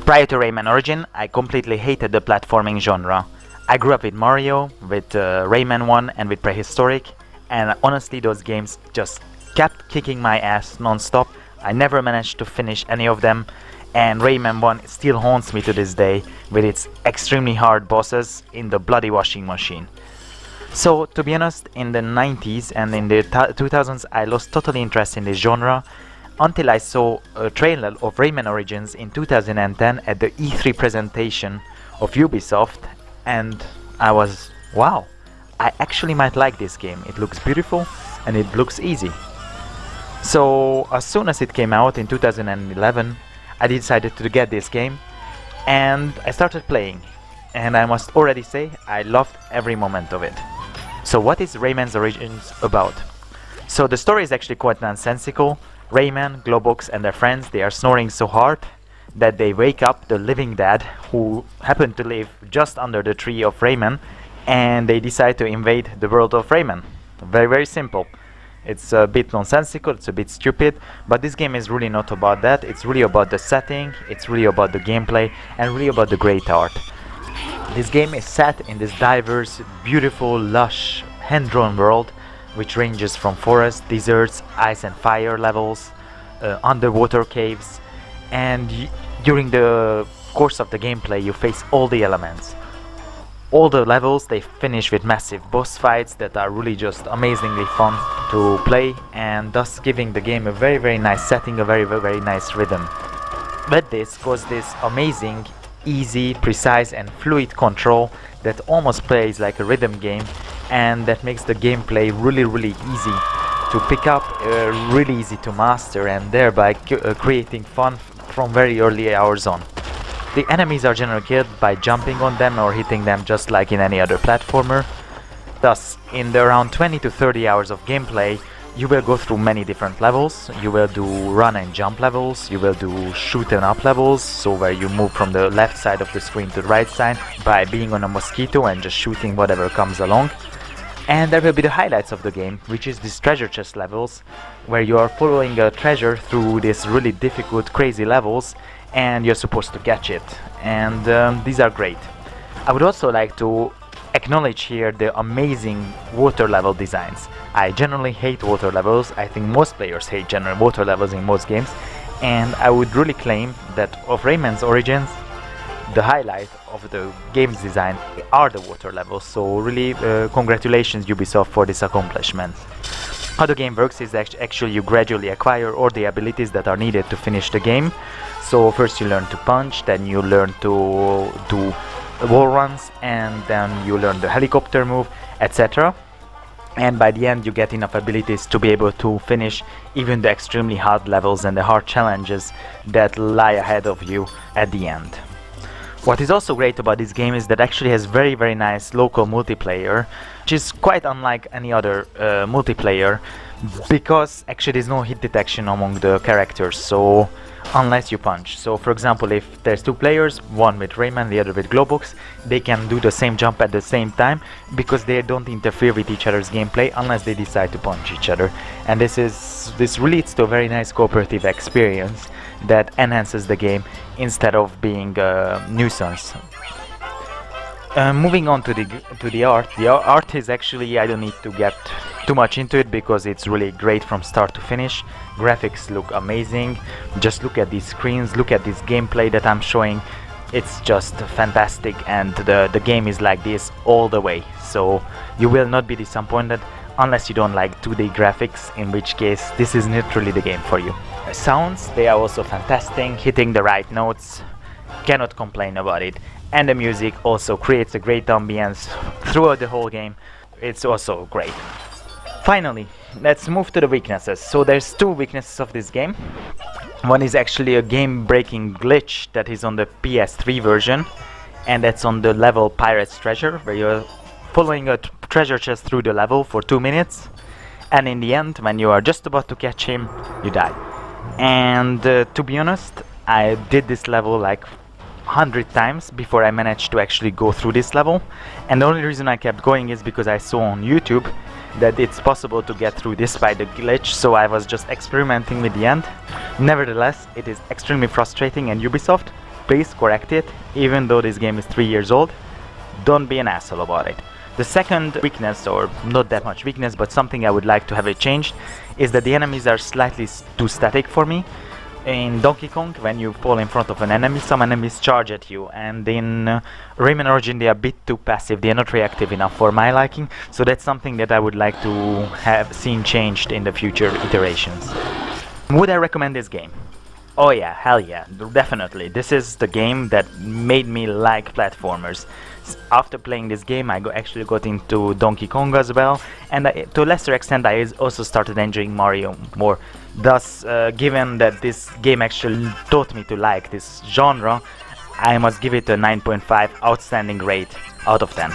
Prior to Rayman Origin, I completely hated the platforming genre. I grew up with Mario, with Rayman 1 and with Prehistoric, and honestly those games just kept kicking my ass non-stop. I never managed to finish any of them, and Rayman 1 still haunts me to this day with its extremely hard bosses in the bloody washing machine. So, to be honest, in the 90s and in the 2000s I lost totally interest in this genre until I saw a trailer of Rayman Origins in 2010 at the E3 presentation of Ubisoft, and I was, wow, I actually might like this game. It looks beautiful and it looks easy. So as soon as it came out in 2011, I decided to get this game and I started playing, and I must already say I loved every moment of it. So what is Rayman's Origins about? So the story is actually quite nonsensical. Rayman, Globox and their friends, they are snoring so hard that they wake up the living dead who happen to live just under the tree of Rayman, and they decide to invade the world of Rayman. Very simple. It's a bit nonsensical, it's a bit stupid, but this game is really not about that. It's really about the setting, it's really about the gameplay, and really about the great art. This game is set in this diverse, beautiful, lush, hand-drawn world which ranges from forests, deserts, ice and fire levels, underwater caves, and during the course of the gameplay you face all the elements. All the levels, they finish with massive boss fights that are really just amazingly fun to play, and thus giving the game a very nice setting, a very nice rhythm. But this caused this amazing, easy, precise and fluid control that almost plays like a rhythm game, and that makes the gameplay really easy to pick up, really easy to master, and thereby creating fun from very early hours on. The enemies are generally killed by jumping on them or hitting them just like in any other platformer. Thus, in the around 20 to 30 hours of gameplay, you will go through many different levels. You will do run and jump levels, you will do shoot and up levels, so where you move from the left side of the screen to the right side by being on a mosquito and just shooting whatever comes along. And there will be the highlights of the game, which is these treasure chest levels, where you are following a treasure through these really difficult, crazy levels, and you're supposed to catch it. And these are great. I would also like to acknowledge here the amazing water level designs. I generally hate water levels. I think most players hate general water levels in most games, and I would really claim that of Rayman's Origins, the highlight of the game's design are the water levels, so really congratulations Ubisoft for this accomplishment. How the game works is actually you gradually acquire all the abilities that are needed to finish the game. So first you learn to punch, then you learn to do wall runs, and then you learn the helicopter move, etc. And by the end you get enough abilities to be able to finish even the extremely hard levels and the hard challenges that lie ahead of you at the end. What is also great about this game is that actually has very nice local multiplayer, which is quite unlike any other multiplayer, because actually there's no hit detection among the characters, so unless you punch. So for example, if there's two players, one with Rayman, the other with Globox, they can do the same jump at the same time because they don't interfere with each other's gameplay unless they decide to punch each other. And this really leads to a very nice cooperative experience that enhances the game instead of being a nuisance. Moving on to the art. The art is actually, I don't need to get too much into it because it's really great from start to finish. Graphics look amazing. Just look at these screens, look at this gameplay that I'm showing. It's just fantastic, and the game is like this all the way. So you will not be disappointed unless you don't like 2D graphics, in which case this is literally the game for you. Sounds, they are also fantastic, hitting the right notes, cannot complain about it. And the music also creates a great ambience throughout the whole game. It's also great. Finally, let's move to the weaknesses. So there's two weaknesses of this game. One is actually a game-breaking glitch that is on the PS3 version, and that's on the level Pirate's Treasure, where you're following a treasure chest through the level for 2 minutes, and in the end, when you are just about to catch him, you die. And to be honest, I did this level like 100 times before I managed to actually go through this level, and the only reason I kept going is because I saw on YouTube that it's possible to get through this by the glitch, so I was just experimenting with the end. Nevertheless, it is extremely frustrating, and Ubisoft, please correct it. Even though this game is 3 years old, don't be an asshole about it. The second weakness, or not that much weakness, but something I would like to have it changed, is that the enemies are slightly too static for me. In Donkey Kong, when you fall in front of an enemy, some enemies charge at you, and in Rayman Origins they are a bit too passive, they are not reactive enough for my liking, so that's something that I would like to have seen changed in the future iterations. Would I recommend this game? Oh yeah, hell yeah, definitely. This is the game that made me like platformers. After playing this game, I actually got into Donkey Kong as well, and to a lesser extent I also started enjoying Mario more. Thus, given that this game actually taught me to like this genre, I must give it a 9.5 outstanding rate out of 10.